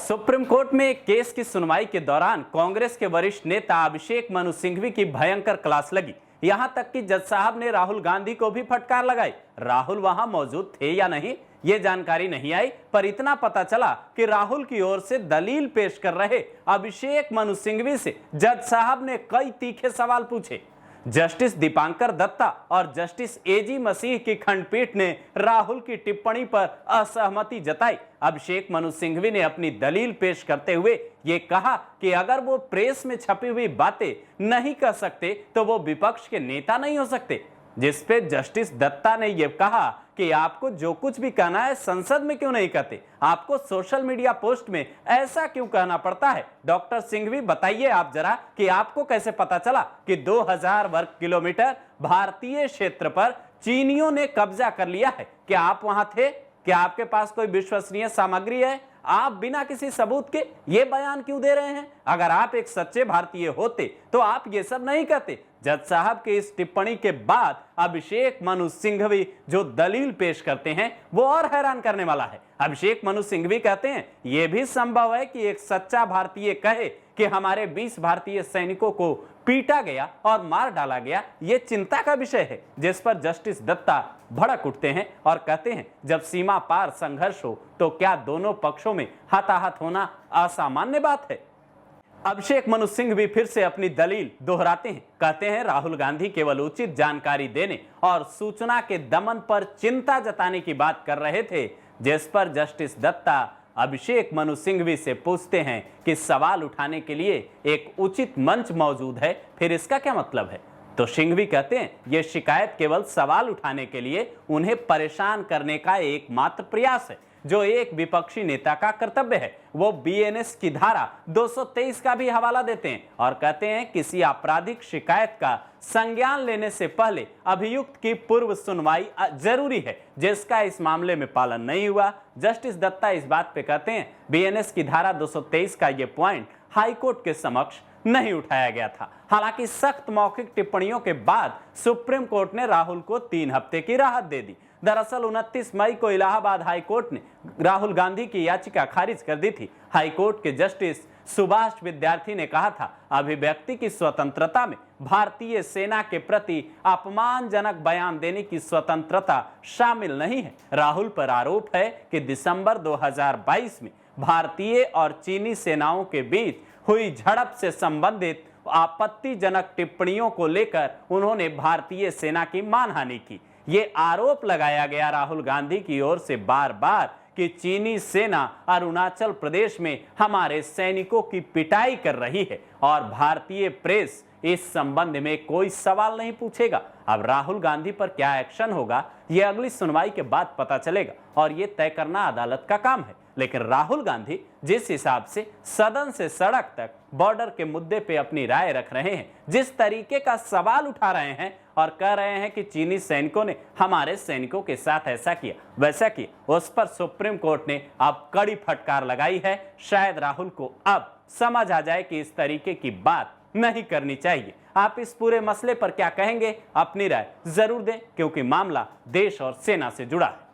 Supreme court में एक case की सुनवाई के दौरान कांग्रेस के वरिष्ठ नेता अभिषेक मनु सिंघवी की भयंकर क्लास लगी। यहां तक कि जज साहब ने राहुल गांधी को भी फटकार लगाई। राहुल वहां मौजूद थे या नहीं ये जानकारी नहीं आई, पर इतना पता चला कि राहुल की ओर से दलील पेश कर रहे अभिषेक मनु सिंघवी से जज साहब ने कई तीखे सवाल पूछे। जस्टिस दीपांकर दत्ता और जस्टिस एजी मसीह की खंडपीठ ने राहुल की टिप्पणी पर असहमति जताई। अभिषेक मनु सिंघवी ने अपनी दलील पेश करते हुए ये कहा कि अगर वो प्रेस में छपी हुई बातें नहीं कर सकते तो वो विपक्ष के नेता नहीं हो सकते, जिस पे जस्टिस दत्ता ने यह कहा कि आपको जो कुछ भी कहना है संसद में क्यों नहीं कहते, आपको सोशल मीडिया पोस्ट में ऐसा क्यों कहना पड़ता है। डॉक्टर सिंघवी बताइए आप जरा कि आपको कैसे पता चला कि 2000 वर्ग किलोमीटर भारतीय क्षेत्र पर चीनियों ने कब्जा कर लिया है? क्या आप वहां थे? क्या आपके पास कोई विश्वसनीय सामग्री है? आप बिना किसी सबूत के ये बयान क्यों दे रहे हैं? अगर आप एक सच्चे भारतीय होते तो आप ये सब नहीं कहते। जज साहब के इस टिप्पणी के बाद अभिषेक मनु सिंघवी जो दलील पेश करते हैं वो और हैरान करने वाला है। अभिषेक मनु सिंघवी कहते हैं यह भी संभव है कि एक सच्चा भारतीय कहे कि हमारे 20 भारतीय सैनिकों को पीटा गया और मार डाला गया। यह चिंता का विषय है, जिस पर जस्टिस दत्ता भड़क उठते हैं और कहते हैं जब सीमा पार संघर्ष हो तो क्या दोनों पक्षों में हताहत होना असामान्य बात है? अभिषेक मनु सिंघवी फिर से अपनी दलील दोहराते हैं। कहते हैं राहुल गांधी केवल उचित जानकारी देने और सूचना के दमन पर चिंता जताने की बात कर रहे थे, जिस पर जस्टिस दत्ता अभिषेक मनु सिंघवी से पूछते हैं कि सवाल उठाने के लिए एक उचित मंच मौजूद है, फिर इसका क्या मतलब है? तो सिंघवी कहते हैं यह शिकायत केवल सवाल उठाने के लिए उन्हें परेशान करने का एकमात्र प्रयास है, जो एक विपक्षी नेता का कर्तव्य है। वो बीएनएस की धारा 223 का भी हवाला देते हैं और कहते हैं किसी आपराधिक शिकायत का संज्ञान लेने से पहले अभियुक्त की पूर्व सुनवाई जरूरी है, जिसका इस मामले में पालन नहीं हुआ। जस्टिस दत्ता इस बात पे कहते हैं बीएनएस की धारा 223 का ये पॉइंट हाईकोर्ट के समक्ष नहीं उठाया गया था। हालांकि सख्त मौखिक टिप्पणियों के बाद सुप्रीम कोर्ट ने राहुल को 3 हफ्ते की राहत दे दी। दरअसल 29 मई को इलाहाबाद हाईकोर्ट ने राहुल गांधी की याचिका खारिज कर दी थी। हाईकोर्ट के जस्टिस सुभाष विद्यार्थी ने कहा था अभिव्यक्ति की स्वतंत्रता में भारतीय सेना के प्रति अपमानजनक बयान देने की स्वतंत्रता शामिल नहीं है। राहुल पर आरोप है कि दिसंबर 2022 में भारतीय और चीनी सेनाओं के बीच हुई झड़प से संबंधित आपत्तिजनक टिप्पणियों को लेकर उन्होंने भारतीय सेना की मानहानि की। ये आरोप लगाया गया राहुल गांधी की ओर से बार बार कि चीनी सेना अरुणाचल प्रदेश में हमारे सैनिकों की पिटाई कर रही है और भारतीय प्रेस इस संबंध में कोई सवाल नहीं पूछेगा। अब राहुल गांधी पर क्या एक्शन होगा यह अगली सुनवाई के बाद पता चलेगा और यह तय करना अदालत का काम है। लेकिन राहुल गांधी जिस हिसाब से सदन से सड़क तक बॉर्डर के मुद्दे पे अपनी राय रख रहे हैं, जिस तरीके का सवाल उठा रहे हैं और कह रहे हैं कि चीनी सैनिकों ने हमारे सैनिकों के साथ ऐसा किया वैसा किया, उस पर सुप्रीम कोर्ट ने अब कड़ी फटकार लगाई है। शायद राहुल को अब समझ आ जाए कि इस तरीके की बात नहीं करनी चाहिए। आप इस पूरे मसले पर क्या कहेंगे? अपनी राय जरूर दें, क्योंकि मामला देश और सेना से जुड़ा है।